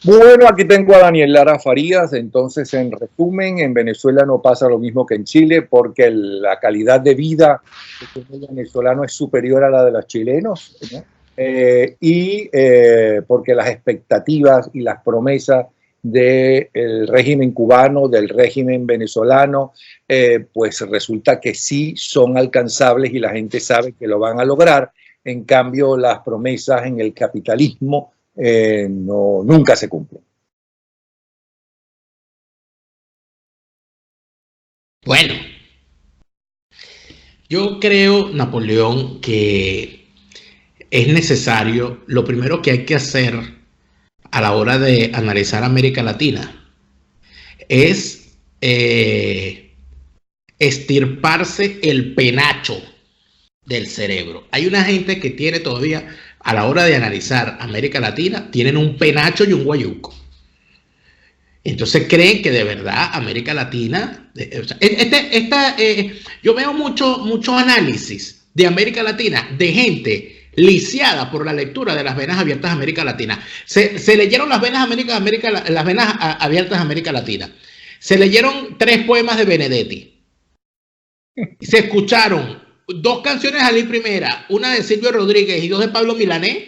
Bueno, aquí tengo a Daniel Lara Farías. Entonces, en resumen, en Venezuela no pasa lo mismo que en Chile porque la calidad de vida del venezolano es superior a la de los chilenos, ¿no? Porque las expectativas y las promesas del régimen cubano, del régimen venezolano, pues resulta que sí son alcanzables y la gente sabe que lo van a lograr. En cambio, las promesas en el capitalismo no, nunca se cumple. Bueno, yo creo, Napoleón, que es necesario, lo primero que hay que hacer a la hora de analizar América Latina es estirparse el penacho del cerebro. Hay una gente que tiene todavía, a la hora de analizar América Latina, tienen un penacho y un guayuco. Entonces creen que de verdad América Latina, yo veo mucho análisis de América Latina de gente lisiada por la lectura de las venas abiertas de América Latina. Se leyeron las venas abiertas de América Latina. Se leyeron 3 poemas de Benedetti. Se escucharon 2 canciones de Ali Primera, una de Silvio Rodríguez y 2 de Pablo Milanés.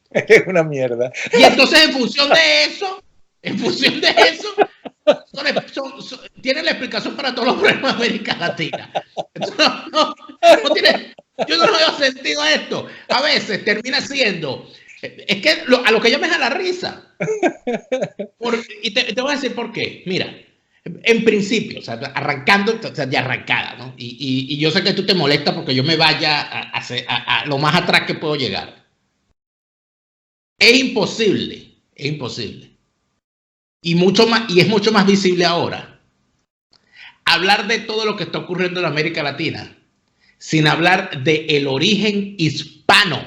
Es una mierda. Y entonces en función de eso, tienen la explicación para todos los problemas de América Latina. Yo no veo sentido a esto. A veces termina siendo, es que a lo que llames a la risa. Y te voy a decir por qué. Mira, en principio, o sea, arrancando, o sea, de arrancada, ¿no? Y yo sé que tú te molestas porque yo me vaya a lo más atrás que puedo llegar. Es imposible. Y es mucho más visible ahora. Hablar de todo lo que está ocurriendo en América Latina sin hablar del origen hispano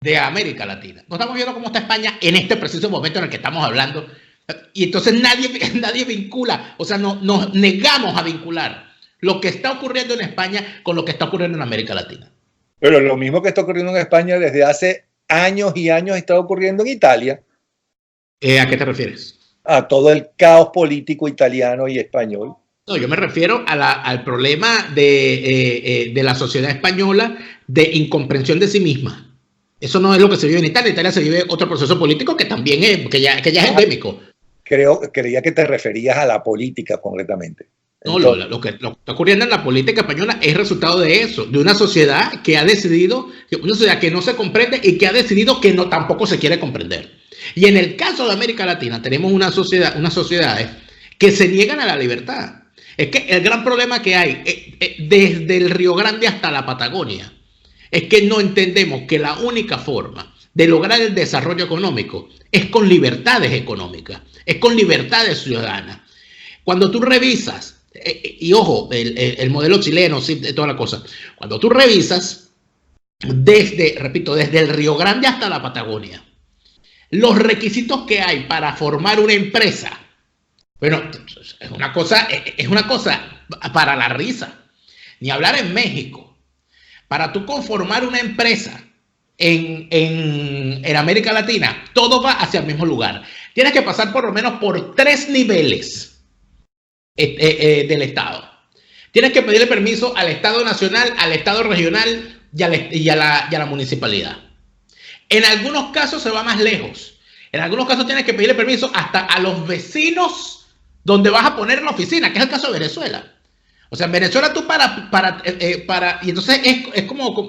de América Latina. No estamos viendo cómo está España en este preciso momento en el que estamos hablando. Y entonces nadie vincula, o sea, nos negamos a vincular lo que está ocurriendo en España con lo que está ocurriendo en América Latina. Pero lo mismo que está ocurriendo en España desde hace años y años está ocurriendo en Italia. ¿A qué te refieres? A todo el caos político italiano y español. No, yo me refiero al problema de la sociedad española de incomprensión de sí misma. Eso no es lo que se vive en Italia. En Italia se vive otro proceso político que también que ya es endémico. Creía que te referías a la política concretamente. No, lo que está ocurriendo en la política española es resultado de eso, de una sociedad que ha decidido, una sociedad que no se comprende y que ha decidido que tampoco se quiere comprender. Y en el caso de América Latina tenemos unas sociedades que se niegan a la libertad. Es que el gran problema que hay desde el Río Grande hasta la Patagonia es que no entendemos que la única forma de lograr el desarrollo económico es con libertades económicas, es con libertades ciudadanas. Cuando tú revisas, y ojo, el modelo chileno, sí, toda la cosa, cuando tú revisas desde el Río Grande hasta la Patagonia, los requisitos que hay para formar una empresa, bueno, es una cosa para la risa. Ni hablar en México. Para tú conformar una empresa en América Latina, todo va hacia el mismo lugar. Tienes que pasar por lo menos por 3 niveles del Estado. Tienes que pedirle permiso al Estado nacional, al Estado regional y a la municipalidad. En algunos casos se va más lejos. En algunos casos tienes que pedirle permiso hasta a los vecinos donde vas a poner la oficina, que es el caso de Venezuela. O sea, en Venezuela tú y entonces es como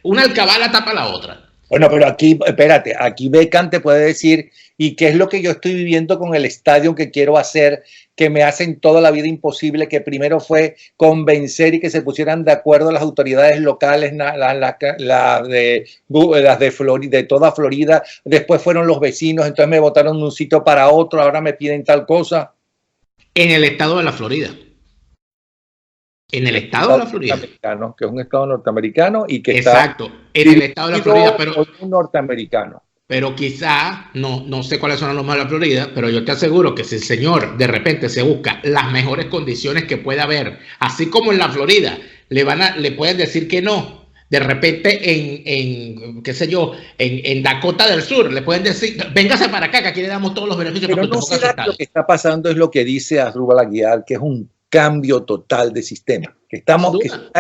una alcabala tapa la otra. Bueno, pero aquí, espérate, aquí Beckham te puede decir, ¿y qué es lo que yo estoy viviendo con el estadio que quiero hacer, que me hacen toda la vida imposible, que primero fue convencer y que se pusieran de acuerdo las autoridades locales, las de Florida, de toda Florida, después fueron los vecinos, entonces me votaron de un sitio para otro, ahora me piden tal cosa? En el estado de la Florida. En el estado de la Florida. Que es un estado norteamericano y que exacto, en el estado de la Florida, pero un norteamericano. Pero quizá, no sé cuáles son los normas de la Florida, pero yo te aseguro que si el señor de repente se busca las mejores condiciones que pueda haber, así como en la Florida le pueden decir que no, De repente qué sé yo, en Dakota del Sur le pueden decir, véngase para acá que aquí le damos todos los beneficios. Pero no será que lo que está pasando es lo que dice Asdrúbal Aguiar, que es un cambio total de sistema, que está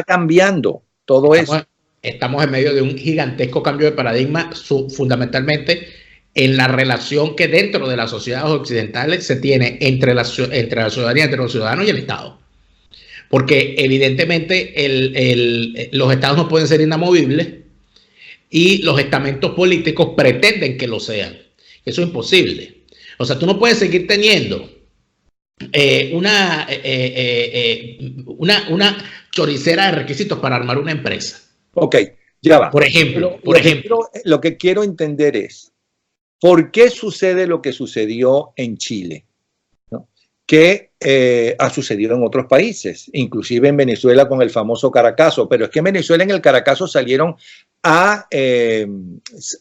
cambiando todo eso. Estamos en medio de un gigantesco cambio de paradigma, fundamentalmente en la relación que dentro de las sociedades occidentales se tiene entre la ciudadanía, entre los ciudadanos y el Estado. Porque evidentemente los estados no pueden ser inamovibles y los estamentos políticos pretenden que lo sean. Eso es imposible. O sea, tú no puedes seguir teniendo una choricera de requisitos para armar una empresa. Ok, ya va. Por ejemplo, lo que quiero entender es, ¿por qué sucede lo que sucedió en Chile? ¿No? Que ha sucedido en otros países, inclusive en Venezuela con el famoso Caracazo, pero es que en Venezuela en el Caracazo salieron a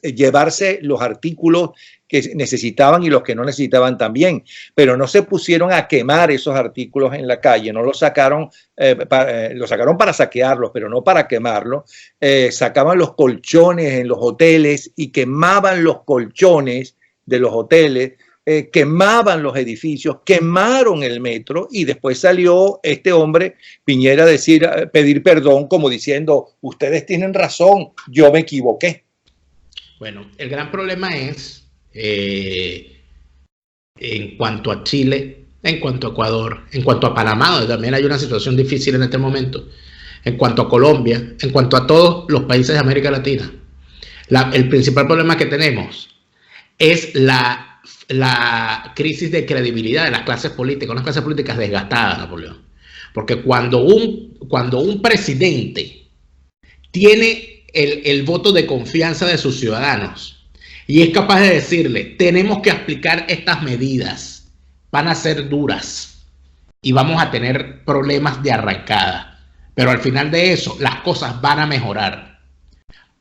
llevarse los artículos que necesitaban y los que no necesitaban también, pero no se pusieron a quemar esos artículos en la calle, no los sacaron, los sacaron para saquearlos, pero no para quemarlos, sacaban los colchones en los hoteles y quemaban los colchones de los hoteles, quemaban los edificios, quemaron el metro y después salió este hombre, Piñera, a pedir perdón como diciendo, ustedes tienen razón, yo me equivoqué. Bueno, el gran problema es en cuanto a Chile, en cuanto a Ecuador, en cuanto a Panamá, donde también hay una situación difícil en este momento, en cuanto a Colombia, en cuanto a todos los países de América Latina. El principal problema que tenemos es la crisis de credibilidad de las clases políticas, unas clases políticas desgastadas, Napoleón. Porque cuando un presidente tiene el voto de confianza de sus ciudadanos y es capaz de decirle, tenemos que aplicar estas medidas, van a ser duras y vamos a tener problemas de arrancada, pero al final de eso las cosas van a mejorar.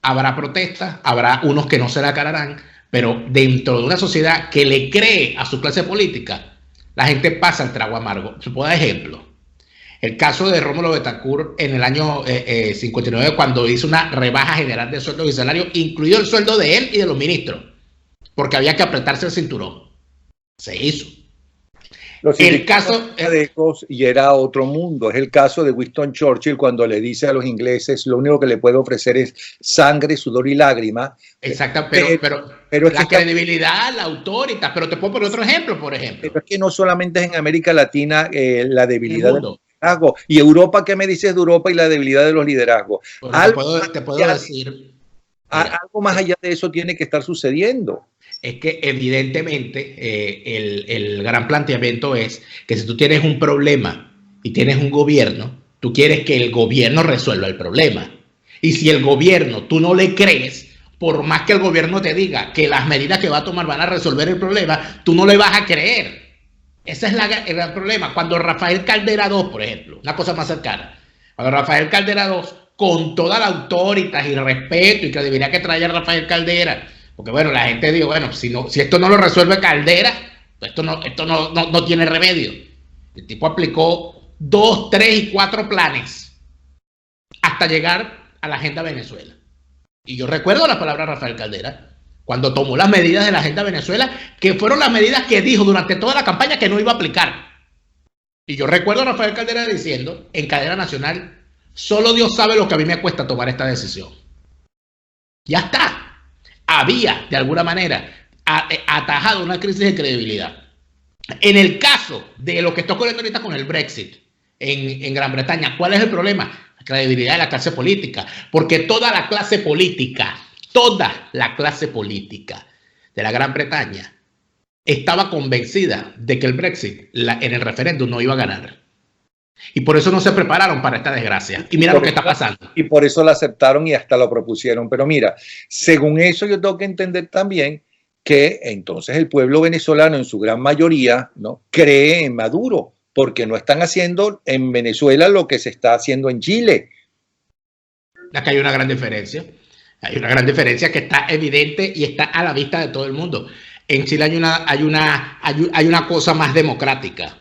Habrá protestas, habrá unos que no se la cararán, pero dentro de una sociedad que le cree a su clase política, la gente pasa el trago amargo. Se puede dar ejemplo. El caso de Rómulo Betancourt en el año 59, cuando hizo una rebaja general de sueldos y salarios, incluido el sueldo de él y de los ministros, porque había que apretarse el cinturón. Se hizo. El caso y era otro mundo. Es el caso de Winston Churchill cuando le dice a los ingleses lo único que le puede ofrecer es sangre, sudor y lágrima. Exacto, pero la credibilidad, la autoridad. Pero te puedo poner otro ejemplo, por ejemplo. Pero es que no solamente es en América Latina la debilidad del liderazgo. Y Europa, ¿qué me dices de Europa y la debilidad de los liderazgos? Bueno, te puedo decir. Algo más allá de eso tiene que estar sucediendo. Es que evidentemente el gran planteamiento es que si tú tienes un problema y tienes un gobierno, tú quieres que el gobierno resuelva el problema. Y si el gobierno tú no le crees, por más que el gobierno te diga que las medidas que va a tomar van a resolver el problema, tú no le vas a creer. Ese es el gran problema. Cuando Rafael Caldera II, por ejemplo, una cosa más cercana, cuando Rafael Caldera II, con toda la autoridad y respeto y credibilidad que traía Rafael Caldera, porque bueno, la gente dijo, bueno, si esto no lo resuelve Caldera, pues esto no tiene remedio. El tipo aplicó 2, 3 y 4 planes hasta llegar a la Agenda Venezuela. Y yo recuerdo las palabras de Rafael Caldera cuando tomó las medidas de la Agenda Venezuela, que fueron las medidas que dijo durante toda la campaña que no iba a aplicar. Y yo recuerdo a Rafael Caldera diciendo en cadena nacional, solo Dios sabe lo que a mí me cuesta tomar esta decisión. Ya está. Había, de alguna manera, atajado una crisis de credibilidad. En el caso de lo que está ocurriendo ahorita con el Brexit en Gran Bretaña, ¿cuál es el problema? La credibilidad de la clase política. Porque toda la clase política de la Gran Bretaña estaba convencida de que el Brexit en el referéndum no iba a ganar. Y por eso no se prepararon para esta desgracia. Y mira lo que está pasando. Y por eso la aceptaron y hasta lo propusieron. Pero mira, según eso yo tengo que entender también que entonces el pueblo venezolano en su gran mayoría, ¿no?, cree en Maduro, porque no están haciendo en Venezuela lo que se está haciendo en Chile. Acá hay una gran diferencia. Hay una gran diferencia que está evidente y está a la vista de todo el mundo. En Chile hay una cosa más democrática.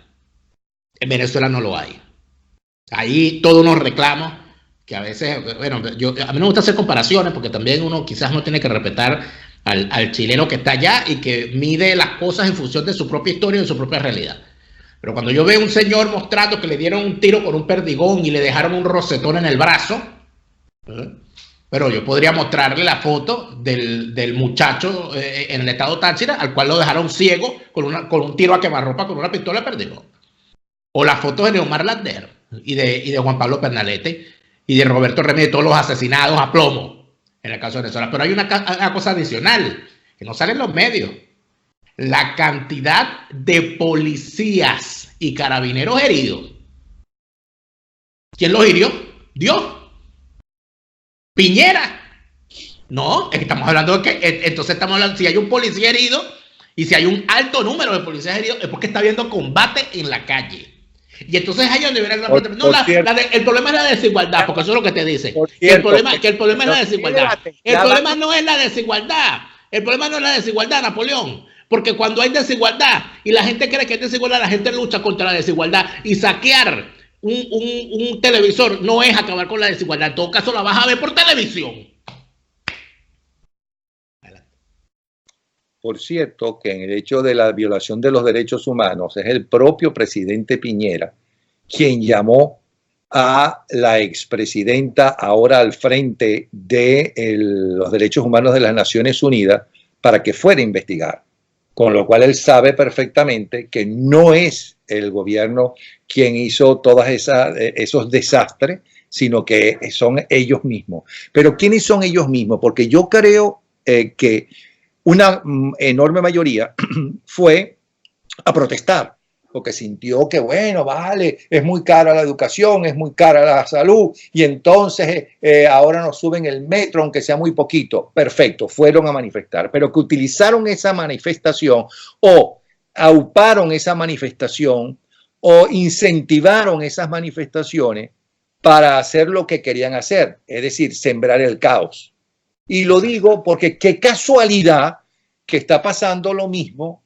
En Venezuela no lo hay. Ahí todos unos reclamos que a veces, bueno, a mí no me gusta hacer comparaciones porque también uno quizás no tiene que respetar al chileno que está allá y que mide las cosas en función de su propia historia y de su propia realidad. Pero cuando yo veo a un señor mostrando que le dieron un tiro con un perdigón y le dejaron un rosetón en el brazo, pero yo podría mostrarle la foto del muchacho en el estado Táchira, al cual lo dejaron ciego con un tiro a quemarropa con una pistola de perdigón. O las fotos de Neomar Lander y de Juan Pablo Pernalete y de Roberto Remy, de todos los asesinados a plomo en el caso de Venezuela. Pero hay una cosa adicional que no sale en los medios. La cantidad de policías y carabineros heridos. ¿Quién los hirió? Dios. Piñera. No, estamos hablando de que, entonces estamos hablando, si hay un policía herido y si hay un alto número de policías heridos, es porque está habiendo combate en la calle. Y entonces ahí donde viene la protesta. No, el problema es la desigualdad, porque eso es lo que te dice. Que el problema es la desigualdad. El problema no es la desigualdad. El problema no es la desigualdad, Napoleón. Porque cuando hay desigualdad y la gente cree que hay desigualdad, la gente lucha contra la desigualdad. Y saquear un televisor no es acabar con la desigualdad. En todo caso, la vas a ver por televisión. Por cierto, que en el hecho de la violación de los derechos humanos es el propio presidente Piñera quien llamó a la expresidenta ahora al frente de los derechos humanos de las Naciones Unidas para que fuera a investigar. Con lo cual él sabe perfectamente que no es el gobierno quien hizo todos esos desastres, sino que son ellos mismos. Pero ¿quiénes son ellos mismos? Porque yo creo que una enorme mayoría fue a protestar, porque sintió que, bueno, vale, es muy cara la educación, es muy cara la salud, y entonces ahora nos suben el metro, aunque sea muy poquito. Perfecto, fueron a manifestar, pero que utilizaron esa manifestación o auparon esa manifestación o incentivaron esas manifestaciones para hacer lo que querían hacer, es decir, sembrar el caos. Y lo digo porque qué casualidad que está pasando lo mismo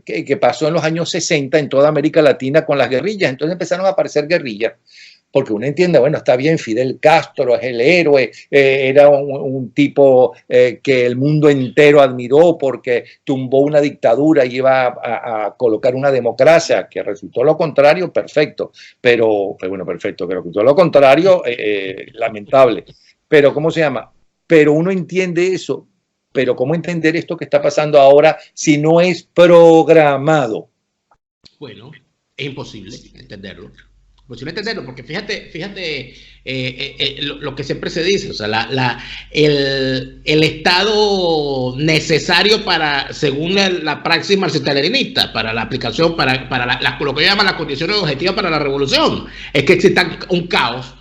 que pasó en los años 60 en toda América Latina con las guerrillas. Entonces empezaron a aparecer guerrillas, porque uno entiende, bueno, está bien, Fidel Castro es el héroe, era un tipo que el mundo entero admiró porque tumbó una dictadura y iba a colocar una democracia, que resultó lo contrario, perfecto, pero bueno, perfecto, que resultó lo contrario, lamentable. Pero, ¿cómo se llama? Pero uno entiende eso. Pero ¿cómo entender esto que está pasando ahora si no es programado? Bueno, es imposible entenderlo. Imposible entenderlo, porque fíjate lo que siempre se dice, o sea, el estado necesario para, según la praxis marxista-leninista, para la aplicación, para lo que llaman las condiciones objetivas para la revolución, es que exista un caos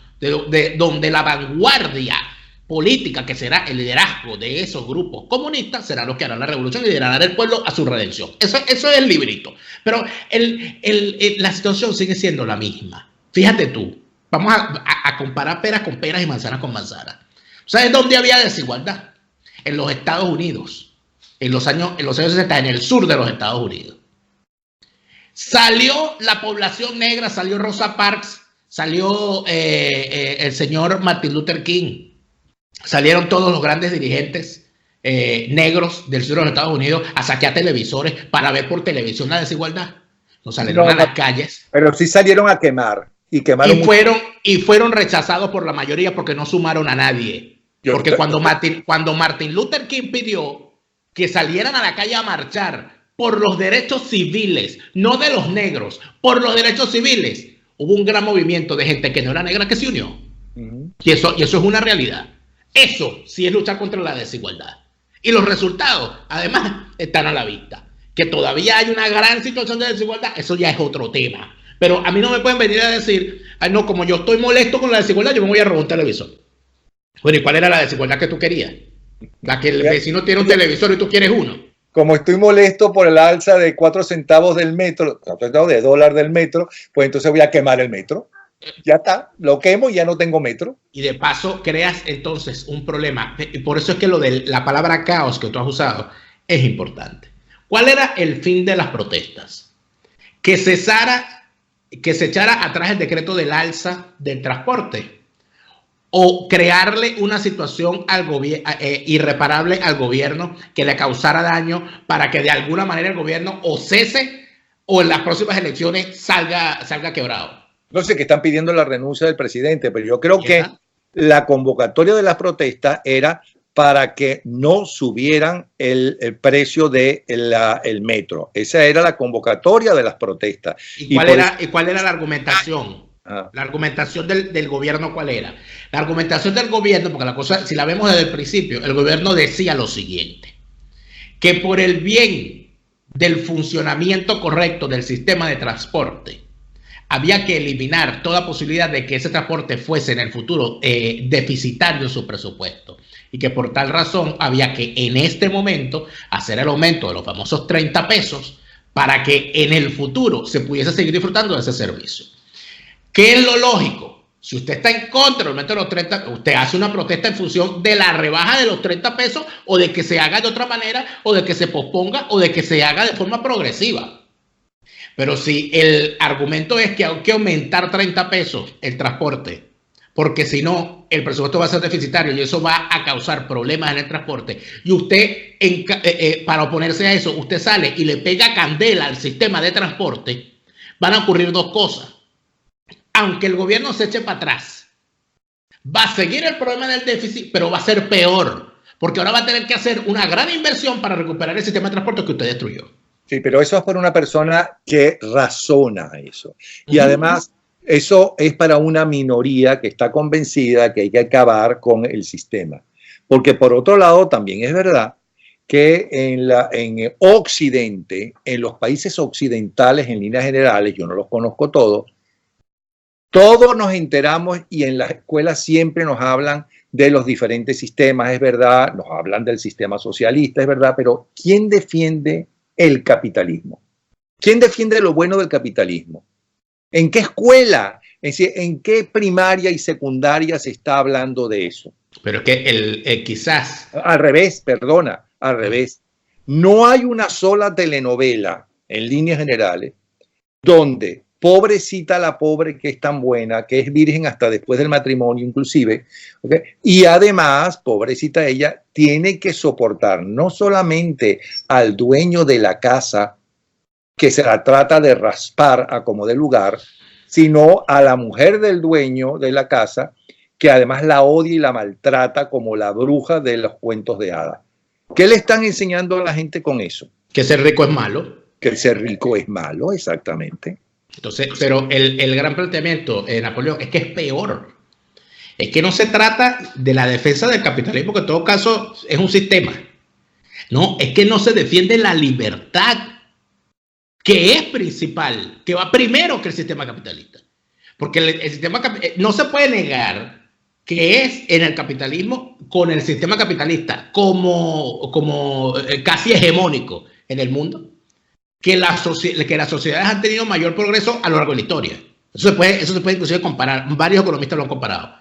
donde la vanguardia política, que será el liderazgo de esos grupos comunistas, será lo que hará la revolución y liderará el pueblo a su redención. Eso es el librito. Pero la situación sigue siendo la misma. Fíjate tú, vamos a comparar peras con peras y manzanas con manzanas. ¿Sabes dónde había desigualdad? En los Estados Unidos, en los años 60, en el sur de los Estados Unidos. Salió la población negra, salió Rosa Parks, salió el señor Martin Luther King. Salieron todos los grandes dirigentes negros del sur de los Estados Unidos a saquear televisores para ver por televisión la desigualdad. No salieron a las calles. Pero sí salieron a quemar. Y fueron rechazados por la mayoría porque no sumaron a nadie. Porque cuando Martin Luther King pidió que salieran a la calle a marchar por los derechos civiles, no de los negros, por los derechos civiles, hubo un gran movimiento de gente que no era negra que se unió. Y eso es una realidad. Eso sí es luchar contra la desigualdad. Y los resultados, además, están a la vista. Que todavía hay una gran situación de desigualdad, eso ya es otro tema. Pero a mí no me pueden venir a decir, ay, no, como yo estoy molesto con la desigualdad, yo me voy a robar un televisor. Bueno, ¿y cuál era la desigualdad que tú querías? La que el vecino tiene un televisor y tú quieres uno. Como estoy molesto por el alza de 4 centavos del metro, de dólar del metro, pues entonces voy a quemar el metro. Ya está, lo quemo y ya no tengo metro. Y de paso creas entonces un problema. Por eso es que lo de la palabra caos que tú has usado es importante. ¿Cuál era el fin de las protestas? Que se echara atrás el decreto del alza del transporte. o crearle una situación al irreparable al gobierno que le causara daño para que de alguna manera el gobierno o cese o en las próximas elecciones salga quebrado. No sé, que están pidiendo la renuncia del presidente, pero yo creo que la convocatoria de las protestas era para que no subieran el precio del metro. Esa era la convocatoria de las protestas. ¿Y cuál era la argumentación? La argumentación del gobierno, ¿cuál era? La argumentación del gobierno, porque la cosa, si la vemos desde el principio, el gobierno decía lo siguiente, que por el bien del funcionamiento correcto del sistema de transporte, había que eliminar toda posibilidad de que ese transporte fuese en el futuro deficitario en su presupuesto. Y que por tal razón había que en este momento hacer el aumento de los famosos 30 pesos para que en el futuro se pudiese seguir disfrutando de ese servicio. ¿Qué es lo lógico? Si usted está en contra del aumento de los 30, usted hace una protesta en función de la rebaja de los 30 pesos o de que se haga de otra manera o de que se posponga o de que se haga de forma progresiva. Pero si el argumento es que hay que aumentar 30 pesos el transporte, porque si no, el presupuesto va a ser deficitario y eso va a causar problemas en el transporte, y usted, para oponerse a eso, usted sale y le pega candela al sistema de transporte, van a ocurrir dos cosas. Aunque el gobierno se eche para atrás, va a seguir el problema del déficit, pero va a ser peor, porque ahora va a tener que hacer una gran inversión para recuperar el sistema de transporte que usted destruyó. Sí, pero eso es por una persona que razona eso. Y además, eso es para una minoría que está convencida que hay que acabar con el sistema. Porque por otro lado, también es verdad que en Occidente, en los países occidentales en líneas generales, yo no los conozco todos nos enteramos y en las escuelas siempre nos hablan de los diferentes sistemas, es verdad, nos hablan del sistema socialista, es verdad, pero ¿quién defiende el capitalismo? ¿Quién defiende lo bueno del capitalismo? ¿En qué escuela? Es decir, ¿en qué primaria y secundaria se está hablando de eso? Pero que quizás... Al revés, perdona, al revés. No hay una sola telenovela, en líneas generales, donde pobrecita la pobre que es tan buena, que es virgen hasta después del matrimonio inclusive, ¿okay? Y además, pobrecita ella, tiene que soportar no solamente al dueño de la casa, que se la trata de raspar a como de lugar, sino a la mujer del dueño de la casa, que además la odia y la maltrata como la bruja de los cuentos de hadas. ¿Qué le están enseñando a la gente con eso? Que ser rico es malo. Que ser rico es malo, exactamente. Entonces, pero el gran planteamiento, Napoleón, es que es peor. Es que no se trata de la defensa del capitalismo, que en todo caso es un sistema. No, es que no se defiende la libertad, que es principal, que va primero que el sistema capitalista. Porque el sistema no se puede negar que es en el capitalismo, con el sistema capitalista como casi hegemónico en el mundo, que las sociedades han tenido mayor progreso a lo largo de la historia. Eso se puede inclusive comparar. Varios economistas lo han comparado.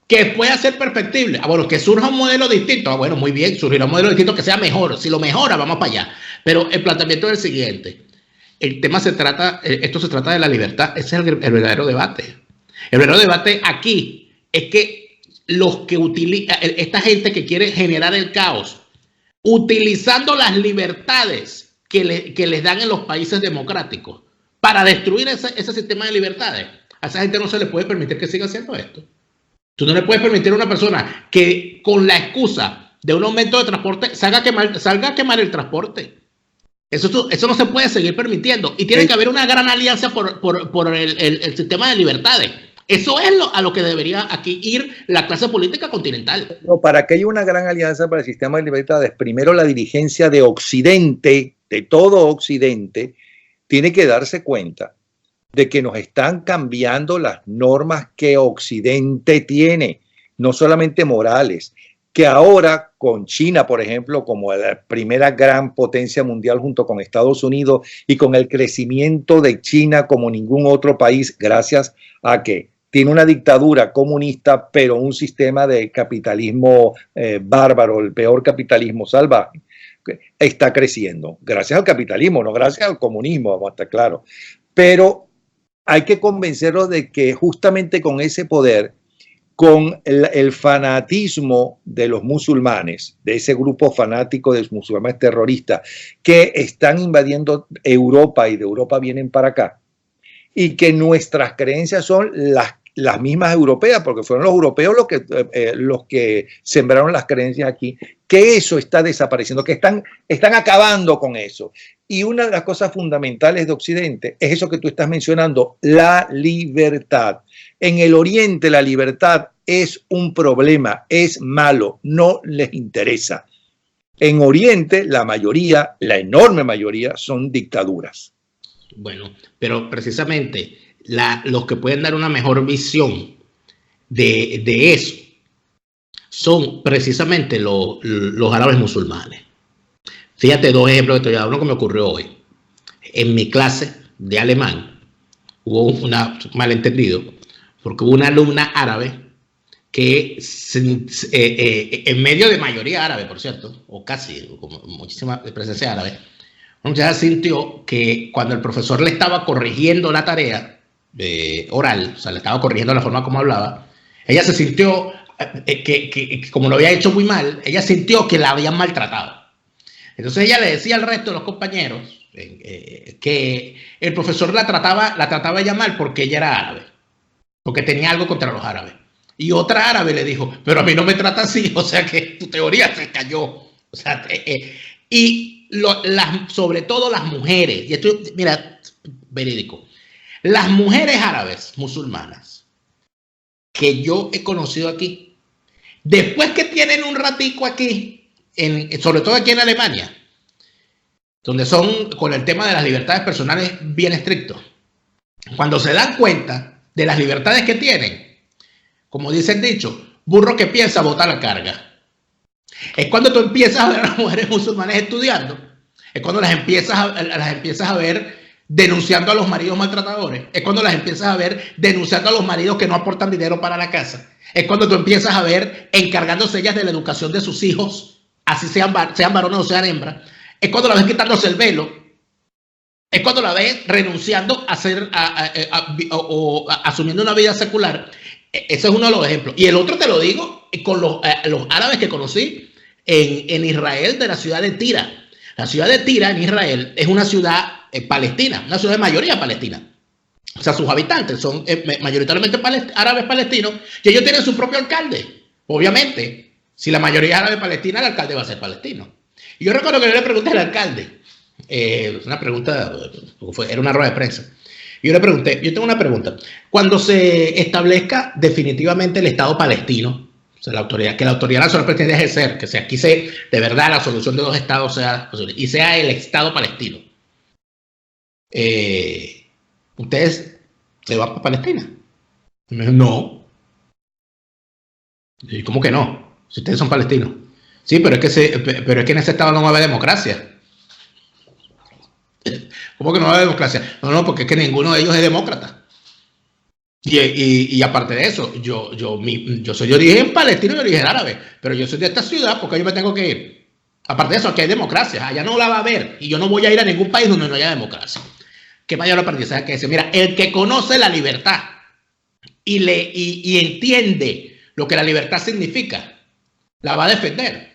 ¿Que puede ser perfectible? Bueno, que surja un modelo distinto. Bueno, muy bien, surgirá un modelo distinto que sea mejor. Si lo mejora, vamos para allá. Pero el planteamiento es el siguiente. Esto se trata de la libertad. Ese es el verdadero debate. El verdadero debate aquí es que esta gente que quiere generar el caos, utilizando las libertades que les dan en los países democráticos para destruir ese sistema de libertades. A esa gente no se le puede permitir que siga haciendo esto. Tú no le puedes permitir a una persona que con la excusa de un aumento de transporte salga a quemar el transporte. Eso no se puede seguir permitiendo. Y tiene que haber una gran alianza por el sistema de libertades. Eso es a lo que debería aquí ir la clase política continental. No, para que haya una gran alianza para el sistema de libertades, primero la dirigencia de Occidente, de todo Occidente, tiene que darse cuenta de que nos están cambiando las normas que Occidente tiene, no solamente morales, que ahora con China, por ejemplo, como la primera gran potencia mundial junto con Estados Unidos y con el crecimiento de China como ningún otro país, gracias a que tiene una dictadura comunista, pero un sistema de capitalismo bárbaro, el peor capitalismo salvaje, está creciendo. Gracias al capitalismo, no gracias al comunismo, vamos a estar claros. Pero hay que convencerlos de que justamente con ese poder con el fanatismo de los musulmanes, de ese grupo fanático de musulmanes terroristas que están invadiendo Europa y de Europa vienen para acá, y que nuestras creencias son las mismas europeas, porque fueron los europeos los que sembraron las creencias aquí, que eso está desapareciendo, que están acabando con eso. Y una de las cosas fundamentales de Occidente es eso que tú estás mencionando, la libertad. En el Oriente la libertad es un problema, es malo, no les interesa. En Oriente la mayoría, la enorme mayoría, son dictaduras. Bueno, pero precisamente los que pueden dar una mejor visión de eso son precisamente los árabes musulmanes. Fíjate, dos ejemplos que te voy a dar, uno que me ocurrió hoy. En mi clase de alemán hubo un malentendido, porque hubo una alumna árabe que en medio de mayoría árabe, por cierto, o casi, con muchísima presencia árabe, ella sintió que cuando el profesor le estaba corrigiendo la tarea oral, o sea, le estaba corrigiendo la forma como hablaba, ella se sintió que como lo había hecho muy mal, ella sintió que la habían maltratado. Entonces ella le decía al resto de los compañeros que el profesor la trataba ella mal porque ella era árabe, porque tenía algo contra los árabes. Y otra árabe le dijo, pero a mí no me trata así, o sea que tu teoría se cayó. O sea, sobre todo las mujeres, y esto, mira, verídico, las mujeres árabes musulmanas que yo he conocido aquí, después que tienen un ratico aquí, sobre todo aquí en Alemania, donde son con el tema de las libertades personales bien estrictos, cuando se dan cuenta de las libertades que tienen, como dice el dicho, burro que piensa bota la carga. Es cuando tú empiezas a ver a las mujeres musulmanas estudiando, es cuando las empiezas a ver denunciando a los maridos maltratadores, es cuando las empiezas a ver denunciando a los maridos que no aportan dinero para la casa, es cuando tú empiezas a ver encargándose ellas de la educación de sus hijos, así sean varones o sean hembras, es cuando la ves quitándose el velo, es cuando la ves renunciando o asumiendo una vida secular. Ese es uno de los ejemplos. Y el otro te lo digo con los árabes que conocí en Israel, de la ciudad de Tira. La ciudad de Tira en Israel es una ciudad palestina, una ciudad de mayoría palestina. O sea, sus habitantes son mayoritariamente árabes palestinos, y ellos tienen su propio alcalde. Obviamente, si la mayoría es árabe palestina, el alcalde va a ser palestino. Y yo recuerdo que yo le pregunté al alcalde, una pregunta, era una rueda de prensa. Yo le pregunté, yo tengo una pregunta. Cuando se establezca definitivamente el Estado palestino, o sea, la autoridad nacional pretende ejercer, que aquí de verdad la solución de dos estados sea posible, y sea el Estado palestino, ¿ustedes se van para Palestina? Y me dijo, no. ¿Y cómo que no? Si ustedes son palestinos. Sí, pero es que en ese estado no va a haber democracia. ¿Cómo que no va a haber democracia? No, porque es que ninguno de ellos es demócrata. Y aparte de eso, yo soy de origen palestino y de origen árabe, pero yo soy de esta ciudad porque yo me tengo que ir. Aparte de eso, aquí hay democracia, allá no la va a haber, y yo no voy a ir a ningún país donde no haya democracia. ¿Qué mayor aprendizaje que ese? Mira, el que conoce la libertad y entiende lo que la libertad significa, la va a defender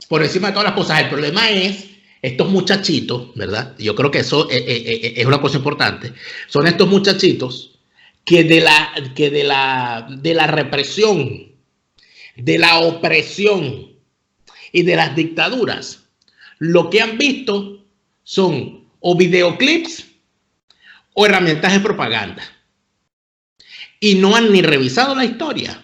por encima de todas las cosas. El problema es estos muchachitos, ¿verdad? Yo creo que eso es una cosa importante. Son estos muchachitos que de la represión, de la opresión y de las dictaduras, lo que han visto son o videoclips o herramientas de propaganda. Y no han ni revisado la historia,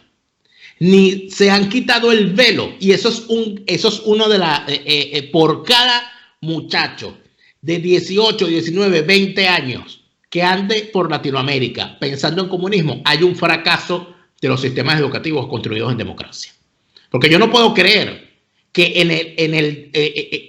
ni se han quitado el velo. Y eso es uno de por cada muchacho de 18, 19, 20 años que ande por Latinoamérica pensando en comunismo, hay un fracaso de los sistemas educativos construidos en democracia. Porque yo no puedo creer que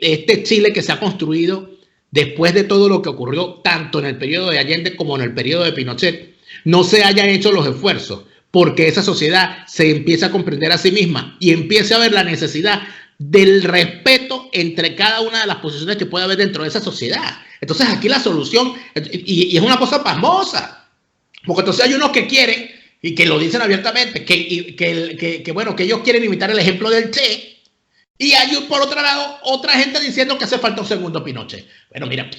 este Chile que se ha construido después de todo lo que ocurrió tanto en el periodo de Allende como en el periodo de Pinochet, no se hayan hecho los esfuerzos porque esa sociedad se empiece a comprender a sí misma y empiece a ver la necesidad del respeto entre cada una de las posiciones que puede haber dentro de esa sociedad. Entonces aquí la solución, y es una cosa pasmosa, porque entonces hay unos que quieren y que lo dicen abiertamente, bueno, que ellos quieren imitar el ejemplo del Che, y hay por otro lado otra gente diciendo que hace falta un segundo Pinochet. Bueno, mira,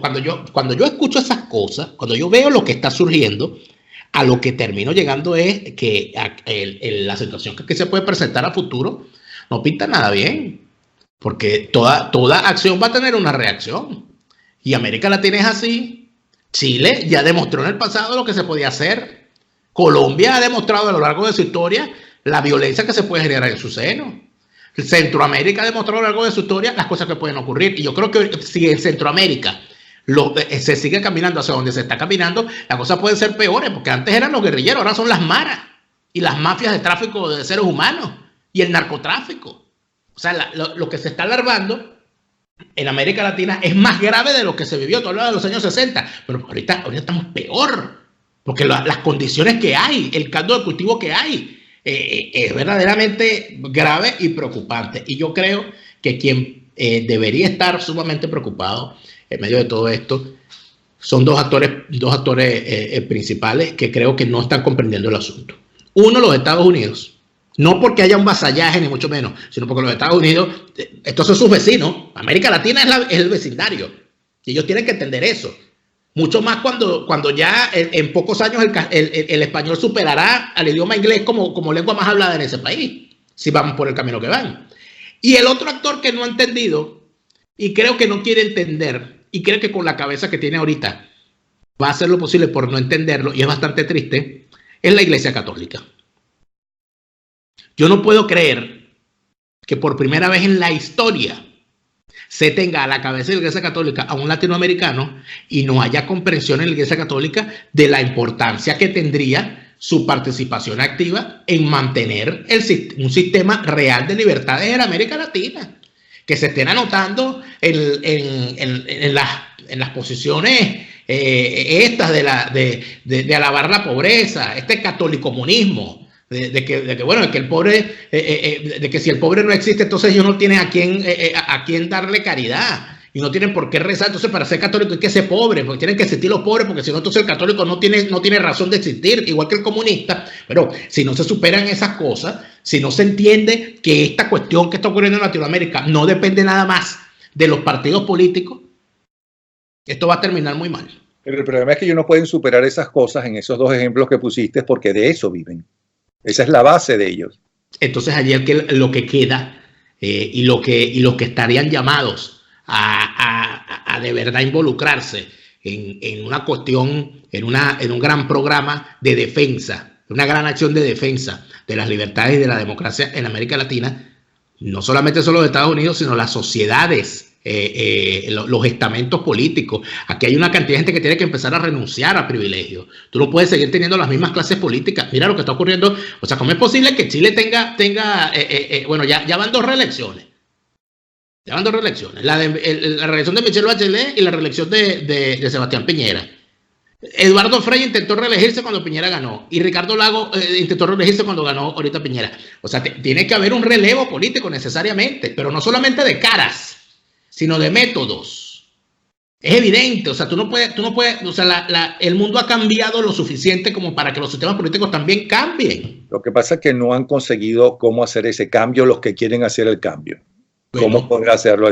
cuando yo escucho esas cosas, cuando yo veo lo que está surgiendo, a lo que termino llegando es que la situación que se puede presentar a futuro no pinta nada bien, porque toda acción va a tener una reacción, y América Latina es así. Chile ya demostró en el pasado lo que se podía hacer. Colombia ha demostrado a lo largo de su historia la violencia que se puede generar en su seno. Centroamérica ha demostrado a lo largo de su historia las cosas que pueden ocurrir. Y yo creo que si en Centroamérica se sigue caminando hacia donde se está caminando, las cosas pueden ser peores, porque antes eran los guerrilleros, ahora son las maras y las mafias de tráfico de seres humanos y el narcotráfico. O sea, lo que se está alarmando en América Latina es más grave de lo que se vivió todo lo de los años 60, pero ahorita estamos peor, porque las condiciones que hay, el caldo de cultivo que hay, es verdaderamente grave y preocupante. Y yo creo que quien debería estar sumamente preocupado en medio de todo esto son dos actores principales que creo que no están comprendiendo el asunto. Uno, los Estados Unidos. No porque haya un vasallaje, ni mucho menos, sino porque los Estados Unidos, estos son sus vecinos. América Latina es el vecindario. Y ellos tienen que entender eso. Mucho más cuando ya en pocos años el español superará al idioma inglés como lengua más hablada en ese país, si vamos por el camino que van. Y el otro actor que no ha entendido, y creo que no quiere entender, y creo que con la cabeza que tiene ahorita va a hacer lo posible por no entenderlo, y es bastante triste, es la Iglesia Católica. Yo no puedo creer que por primera vez en la historia se tenga a la cabeza de la Iglesia Católica a un latinoamericano y no haya comprensión en la Iglesia Católica de la importancia que tendría su participación activa en mantener un sistema real de libertades en América Latina. Que se estén anotando en las posiciones estas de alabar la pobreza, este catolicomunismo. De que el pobre, de que si el pobre no existe, entonces ellos no tienen a quién darle caridad y no tienen por qué rezar. Entonces, para ser católico hay que ser pobre, porque tienen que existir los pobres, porque si no, entonces el católico no tiene razón de existir, igual que el comunista. Pero si no se superan esas cosas, si no se entiende que esta cuestión que está ocurriendo en Latinoamérica no depende nada más de los partidos políticos, esto va a terminar muy mal. Pero el problema es que ellos no pueden superar esas cosas en esos dos ejemplos que pusiste, porque de eso viven. Esa es la base de ellos. Entonces allí lo que queda y los que estarían llamados a de verdad involucrarse en una cuestión, en un gran programa de defensa, una gran acción de defensa de las libertades y de la democracia en América Latina, no solamente son los Estados Unidos, sino las sociedades, los estamentos políticos. Aquí hay una cantidad de gente que tiene que empezar a renunciar a privilegios. Tú no puedes seguir teniendo las mismas clases políticas. Mira lo que está ocurriendo. O sea, ¿cómo es posible que Chile tenga bueno, ya van dos reelecciones? Ya van dos reelecciones. La reelección de Michelle Bachelet y la reelección de Sebastián Piñera. Eduardo Frei intentó reelegirse cuando Piñera ganó y Ricardo Lagos intentó reelegirse cuando ganó ahorita Piñera. O sea, tiene que haber un relevo político necesariamente, pero no solamente de caras, sino de métodos. Es evidente, o sea, tú no puedes, o sea, el mundo ha cambiado lo suficiente como para que los sistemas políticos también cambien. Lo que pasa es que no han conseguido cómo hacer ese cambio los que quieren hacer el cambio. ¿Cómo podrá hacerlo?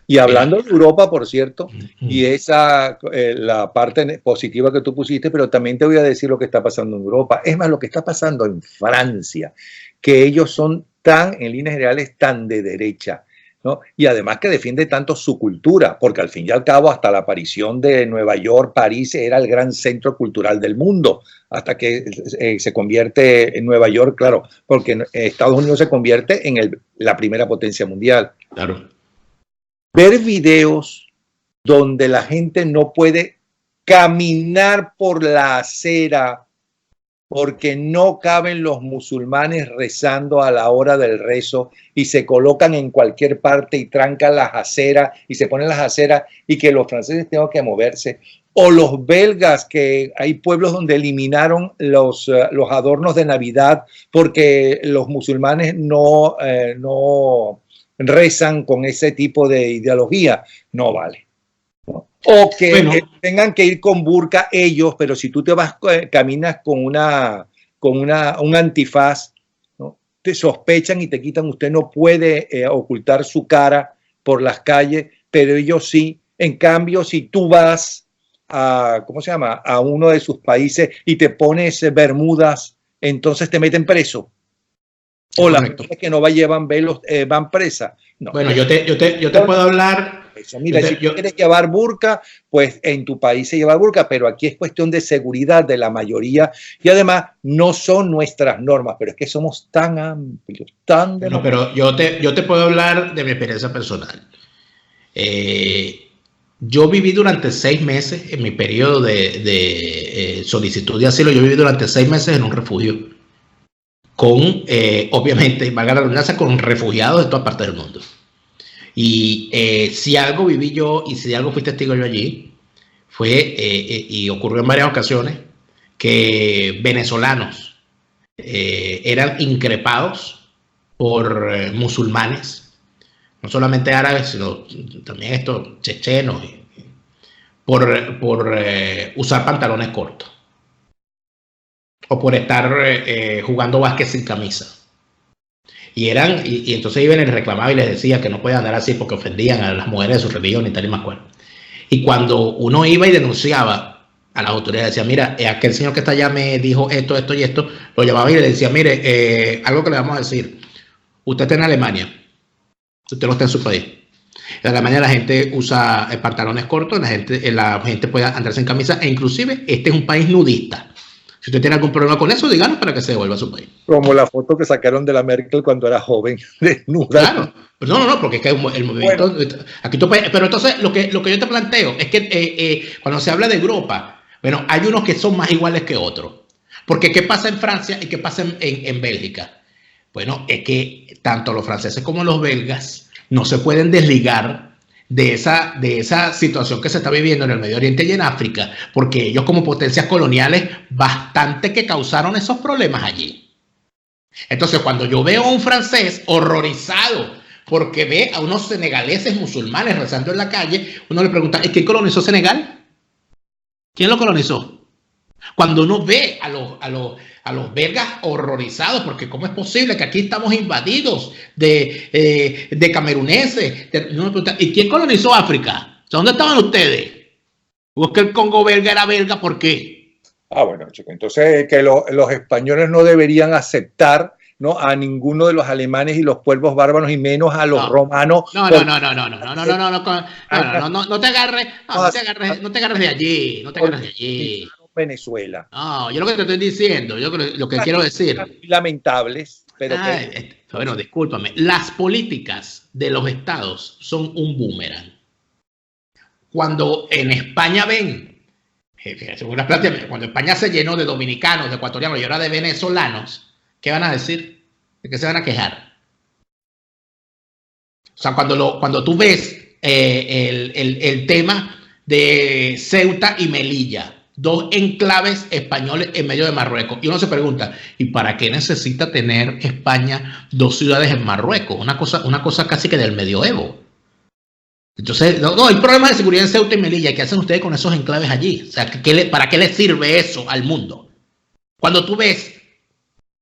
Y hablando de Europa, por cierto, y esa la parte positiva que tú pusiste, pero también te voy a decir lo que está pasando en Europa. Es más, lo que está pasando en Francia, que ellos son en líneas generales, tan de derecha, ¿no? Y además que defiende tanto su cultura, porque al fin y al cabo hasta la aparición de Nueva York, París era el gran centro cultural del mundo, hasta que se convierte en Nueva York, claro, porque Estados Unidos se convierte en la primera potencia mundial. Claro. Ver videos donde la gente no puede caminar por la acera porque no caben los musulmanes rezando a la hora del rezo y se colocan en cualquier parte y trancan las aceras y se ponen las aceras y que los franceses tengan que moverse, o los belgas, que hay pueblos donde eliminaron los adornos de Navidad porque los musulmanes no rezan con ese tipo de ideología. No vale. ¿no? O que Bueno, tengan que ir con burka ellos, pero si tú te vas, caminas con un antifaz, ¿no? Te sospechan y te quitan. Usted no puede ocultar su cara por las calles, pero ellos sí. En cambio, si tú vas a, ¿cómo se llama?, a uno de sus países y te pones bermudas, entonces te meten preso. O las mujeres que no llevan velos van presas. No. Bueno, yo te puedo hablar. Eso. Mira, si quieres llevar burka, pues en tu país se lleva burka, pero aquí es cuestión de seguridad de la mayoría y además no son nuestras normas, pero es que somos tan amplios, tan... No, pero yo te puedo hablar de mi experiencia personal. Yo viví durante 6 meses en mi periodo de solicitud de asilo. Yo viví durante 6 meses en un refugio con, obviamente, valga la redundancia, con refugiados de todas partes del mundo. Y si algo viví yo y si algo fui testigo yo allí, fue, y ocurrió en varias ocasiones, que venezolanos eran increpados por musulmanes, no solamente árabes, sino también estos chechenos, por usar pantalones cortos o por estar jugando básquet sin camisa. Y entonces iban y les reclamaban y les decía que no podían andar así porque ofendían a las mujeres de su religión y tal y más cual. Y cuando uno iba y denunciaba a las autoridades, decía, mira, aquel señor que está allá me dijo esto, esto y esto, lo llamaba y le decía, mire, algo que le vamos a decir, usted está en Alemania, usted no está en su país. En Alemania la gente usa pantalones cortos, la gente puede andarse en camisa e inclusive este es un país nudista. Si usted tiene algún problema con eso, díganos para que se devuelva a su país. Como la foto que sacaron de la Merkel cuando era joven, desnuda. Claro. No, porque es que el movimiento... Bueno. Aquí tú puedes, pero entonces lo que yo te planteo es que cuando se habla de Europa, bueno, hay unos que son más iguales que otros. Porque ¿qué pasa en Francia y qué pasa en Bélgica? Bueno, es que tanto los franceses como los belgas no se pueden desligar de esa situación que se está viviendo en el Medio Oriente y en África, porque ellos como potencias coloniales bastante que causaron esos problemas allí. Entonces cuando yo veo a un francés horrorizado porque ve a unos senegaleses musulmanes rezando en la calle, uno le pregunta, ¿quién colonizó Senegal? ¿Quién lo colonizó? Cuando uno ve a los belgas horrorizados, porque ¿cómo es posible que aquí estamos invadidos de cameruneses? Uno le pregunta, ¿y quién colonizó África? ¿Dónde estaban ustedes? ¿O es que el Congo belga era belga? ¿Por qué? Bueno, chico, entonces que los españoles no deberían aceptar, ¿no?, a ninguno de los alemanes y los pueblos bárbaros y menos a los romanos. No te agarres de allí, no te agarres de allí. Venezuela. No, yo lo que te estoy diciendo, yo lo que quiero decir. Lamentables, pero bueno, discúlpame. Las políticas de los estados son un boomerang. Cuando en España ven, cuando España se llenó de dominicanos, de ecuatorianos y ahora de venezolanos, ¿qué van a decir? ¿De qué se van a quejar? O sea, cuando tú ves el tema de Ceuta y Melilla, 2 enclaves españoles en medio de Marruecos. Y uno se pregunta, ¿y para qué necesita tener España 2 ciudades en Marruecos? Una cosa casi que del medioevo. Entonces, no, hay problemas de seguridad en Ceuta y Melilla. ¿Qué hacen ustedes con esos enclaves allí? O sea, ¿para qué les sirve eso al mundo? Cuando tú ves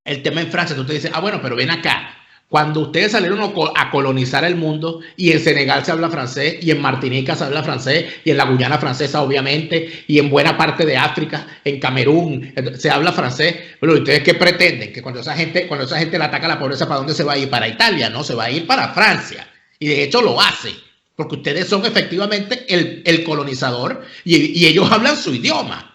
el tema en Francia, tú te dices, bueno, pero ven acá. Cuando ustedes salieron a colonizar el mundo y en Senegal se habla francés y en Martinica se habla francés y en la Guyana francesa obviamente y en buena parte de África, en Camerún se habla francés, bueno, ¿ustedes qué pretenden? Que cuando esa gente le ataca la pobreza, ¿para dónde se va a ir? Para Italia, ¿no? Se va a ir para Francia y de hecho lo hace porque ustedes son efectivamente el colonizador y ellos hablan su idioma.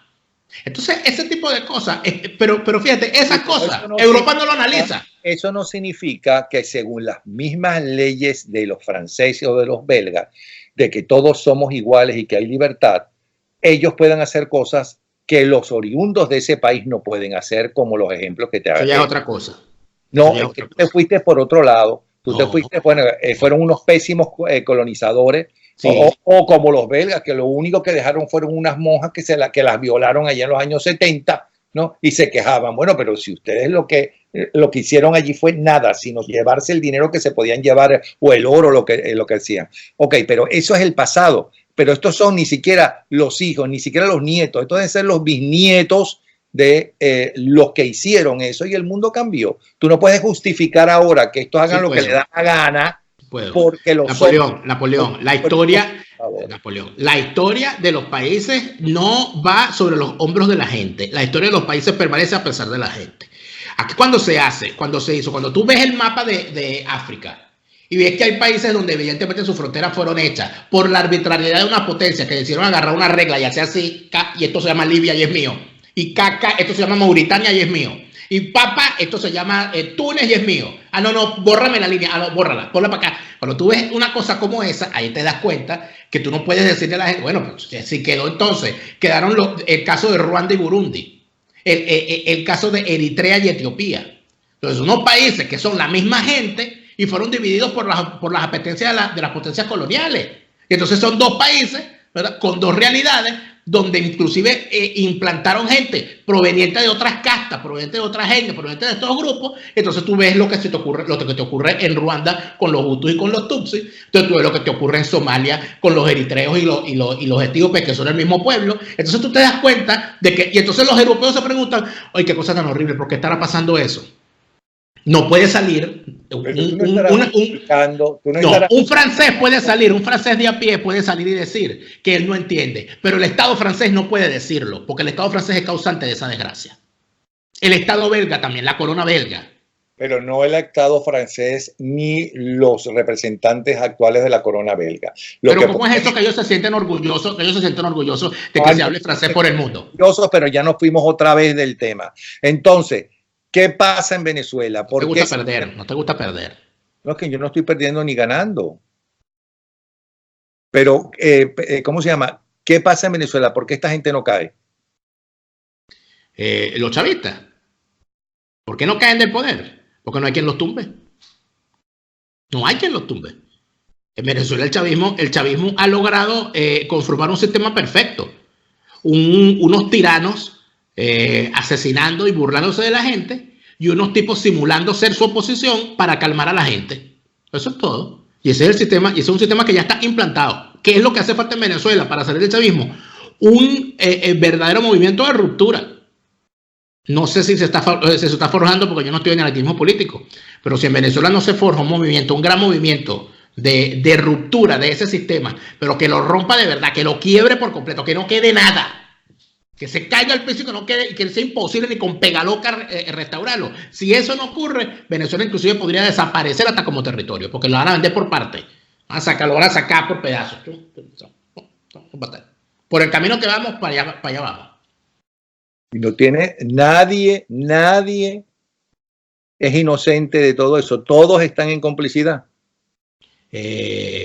Entonces, ese tipo de cosas, pero fíjate, esas cosas, Europa no lo analiza. Eso no significa que según las mismas leyes de los franceses o de los belgas, de que todos somos iguales y que hay libertad, ellos puedan hacer cosas que los oriundos de ese país no pueden hacer, como los ejemplos que te hagan. Eso ya es otra cosa. No, es que tú te fuiste por otro lado. Tú te fuiste, bueno, fueron unos pésimos colonizadores. Sí. O como los belgas, que lo único que dejaron fueron unas monjas que las violaron allá en los años 70, ¿no? Y se quejaban. Bueno, pero si ustedes lo que hicieron allí fue nada, sino llevarse el dinero que se podían llevar o el oro, lo que hacían. Ok, pero eso es el pasado. pero estos son ni siquiera los hijos, ni siquiera los nietos, estos deben ser los bisnietos de los que hicieron eso y el mundo cambió. Tú no puedes justificar ahora que estos hagan lo que le da la gana porque los Napoleón, la historia de los países no va sobre los hombros de la gente. La historia de los países permanece a pesar de la gente. Aquí cuando tú ves el mapa de África y ves que hay países donde evidentemente sus fronteras fueron hechas por la arbitrariedad de una potencia que decidieron agarrar una regla y hacer así, y esto se llama Libia y es mío, y Caca, esto se llama Mauritania y es mío, y Papa, esto se llama Túnez y es mío. Ah, no, bórrame la línea, no, bórrala, ponla para acá. Cuando tú ves una cosa como esa, ahí te das cuenta que tú no puedes decirle a la gente, bueno, pues si quedó entonces, quedaron el caso de Ruanda y Burundi, el caso de Eritrea y Etiopía. Entonces, unos países que son la misma gente y fueron divididos por las apetencias de las potencias coloniales. Y entonces son dos países, ¿verdad?, con dos realidades, donde inclusive implantaron gente proveniente de otras castas, proveniente de otras etnias, proveniente de estos grupos. Entonces tú ves lo que te ocurre en Ruanda con los Hutus y con los Tutsis. Entonces tú ves lo que te ocurre en Somalia con los eritreos y los etíopes, que son el mismo pueblo. Entonces tú te das cuenta de que, y entonces los europeos se preguntan, oye, qué cosa tan horrible, ¿por qué estará pasando eso? No puede salir un francés puede salir, un francés de a pie puede salir y decir que él no entiende, pero el Estado francés no puede decirlo, porque el Estado francés es causante de esa desgracia. El Estado belga también, la corona belga. Pero no el Estado francés ni los representantes actuales de la corona belga. Pero ¿cómo es eso que ellos se sienten orgullosos, de que se hable francés por el mundo? Pero ya nos fuimos otra vez del tema. Entonces, ¿qué pasa en Venezuela? No te gusta perder, no te gusta perder. No, es que yo no estoy perdiendo ni ganando. Pero, ¿cómo se llama? ¿Qué pasa en Venezuela? ¿Por qué esta gente no cae? Los chavistas. ¿Por qué no caen del poder? Porque no hay quien los tumbe. No hay quien los tumbe. En Venezuela el chavismo ha logrado conformar un sistema perfecto. Unos tiranos asesinando y burlándose de la gente, y unos tipos simulando ser su oposición para calmar a la gente. Eso es todo. Y ese es el sistema, y ese es un sistema que ya está implantado. ¿Qué es lo que hace falta en Venezuela para salir del chavismo? Un verdadero movimiento de ruptura. No sé si se está forjando, porque yo no estoy en el activismo político, pero si en Venezuela no se forja un movimiento, un gran movimiento de ruptura de ese sistema, pero que lo rompa de verdad, que lo quiebre por completo, que no quede nada, que se caiga al piso y que no quede, que sea imposible ni con pegaloca restaurarlo. Si eso no ocurre, Venezuela inclusive podría desaparecer hasta como territorio, porque lo van a vender por parte, lo van a sacar por pedazos. Por el camino que vamos, para allá vamos. Y no tiene nadie es inocente de todo eso. Todos están en complicidad.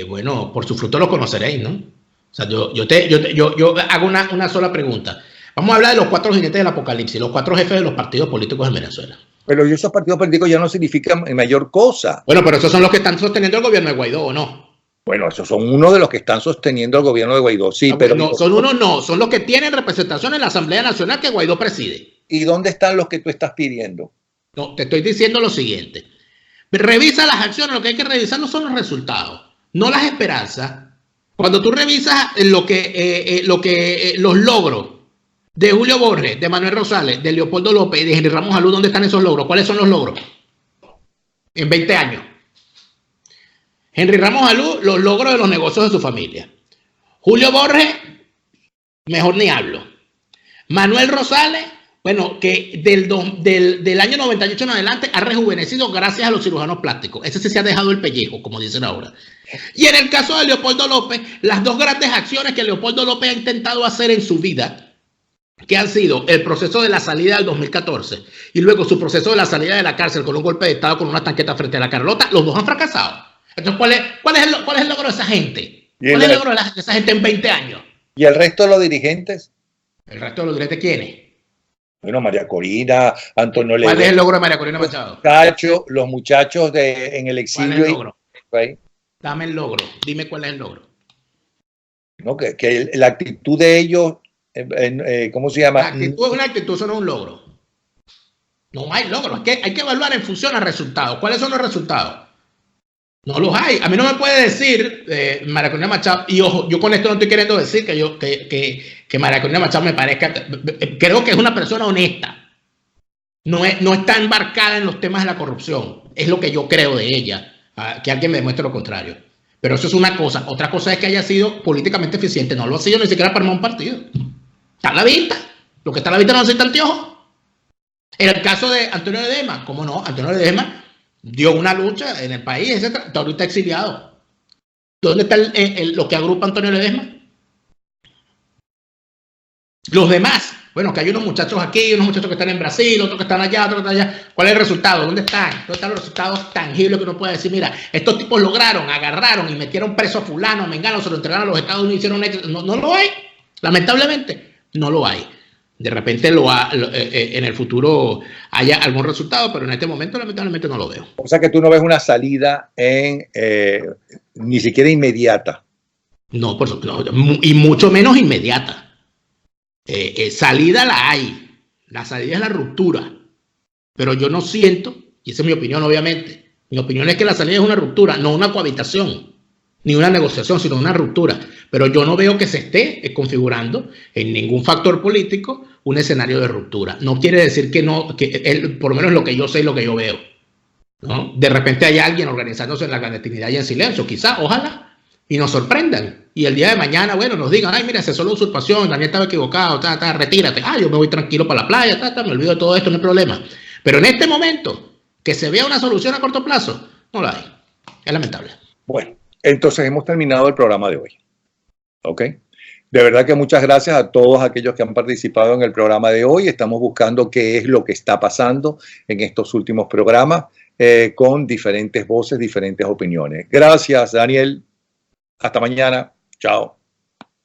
Bueno, por su fruto lo conoceréis, ¿no? O sea, yo hago una sola pregunta. Vamos a hablar de los 4 jinetes del apocalipsis, los 4 jefes de los partidos políticos en Venezuela. Pero esos partidos políticos ya no significan mayor cosa. Bueno, pero esos son los que están sosteniendo el gobierno de Guaidó, ¿o no? Bueno, esos son uno de los que están sosteniendo el gobierno de Guaidó, sí, pero no, son los que tienen representación en la Asamblea Nacional que Guaidó preside. ¿Y dónde están los que tú estás pidiendo? No, te estoy diciendo lo siguiente. Revisa las acciones, lo que hay que revisar no son los resultados, no las esperanzas. Cuando tú revisas los logros de Julio Borges, de Manuel Rosales, de Leopoldo López y de Henry Ramos Alú, ¿dónde están esos logros? ¿Cuáles son los logros? En 20 años. Henry Ramos Alú, los logros de los negocios de su familia. Julio Borges, mejor ni hablo. Manuel Rosales, bueno, que del año 98 en adelante ha rejuvenecido gracias a los cirujanos plásticos. Ese sí se ha dejado el pellejo, como dicen ahora. Y en el caso de Leopoldo López, las dos grandes acciones que Leopoldo López ha intentado hacer en su vida, que han sido el proceso de la salida del 2014 y luego su proceso de la salida de la cárcel con un golpe de Estado con una tanqueta frente a la Carlota, los dos han fracasado. Entonces, ¿cuál es el logro de esa gente? ¿Cuál es el logro de esa gente en 20 años? ¿Y el resto de los dirigentes? ¿El resto de los dirigentes quiénes? Bueno, María Corina, Antonio León. ¿Cuál es el logro de María Corina Machado? Los muchachos en el exilio. ¿Cuál es el logro? Dame el logro. Dime cuál es el logro. No, que la actitud de ellos, ¿cómo se llama? La actitud es una actitud, eso no es un logro. No hay logro. Es que hay que evaluar en función a resultados. ¿Cuáles son los resultados? No los hay. A mí no me puede decir María Corina Machado, y ojo, yo con esto no estoy queriendo decir que María Corina Machado me parezca, creo que es una persona honesta. No está embarcada en los temas de la corrupción. Es lo que yo creo de ella. Que alguien me demuestre lo contrario. Pero eso es una cosa. Otra cosa es que haya sido políticamente eficiente. No lo ha sido ni siquiera para un partido. Está a la vista. Lo que está a la vista no necesita anteojos. En el caso de Antonio Ledesma, ¿cómo no? Antonio Ledesma dio una lucha en el país, etc. Está ahorita exiliado. ¿Dónde está lo que agrupa a Antonio Ledesma? Los demás, bueno, que hay unos muchachos aquí, unos muchachos que están en Brasil, otros que están allá, otros que están allá. ¿Cuál es el resultado? ¿Dónde están? ¿Dónde están los resultados tangibles que uno puede decir? Mira, estos tipos lograron, agarraron y metieron preso a fulano, a mengano, se lo entregaron a los Estados Unidos, hicieron éxito. No lo hay, lamentablemente, no lo hay. De repente en el futuro haya algún resultado, pero en este momento lamentablemente no lo veo. O sea que tú no ves una salida ni siquiera inmediata. No, por supuesto, no, y mucho menos inmediata. Salida la hay, la salida es la ruptura, pero yo no siento, y esa es mi opinión obviamente, mi opinión es que la salida es una ruptura, no una cohabitación, ni una negociación, sino una ruptura, pero yo no veo que se esté configurando en ningún factor político un escenario de ruptura. No quiere decir que no, por lo menos lo que yo sé y lo que yo veo, ¿no? De repente hay alguien organizándose en la clandestinidad y en silencio, quizá, ojalá, y nos sorprendan. Y el día de mañana, bueno, nos digan, ay, mira, se solo usurpación, Daniel estaba equivocado, retírate. Yo me voy tranquilo para la playa, me olvido de todo esto, no hay problema. Pero en este momento, que se vea una solución a corto plazo, no la hay. Es lamentable. Bueno, entonces hemos terminado el programa de hoy. ¿Ok? De verdad que muchas gracias a todos aquellos que han participado en el programa de hoy. Estamos buscando qué es lo que está pasando en estos últimos programas con diferentes voces, diferentes opiniones. Gracias, Daniel. Hasta mañana. Chao.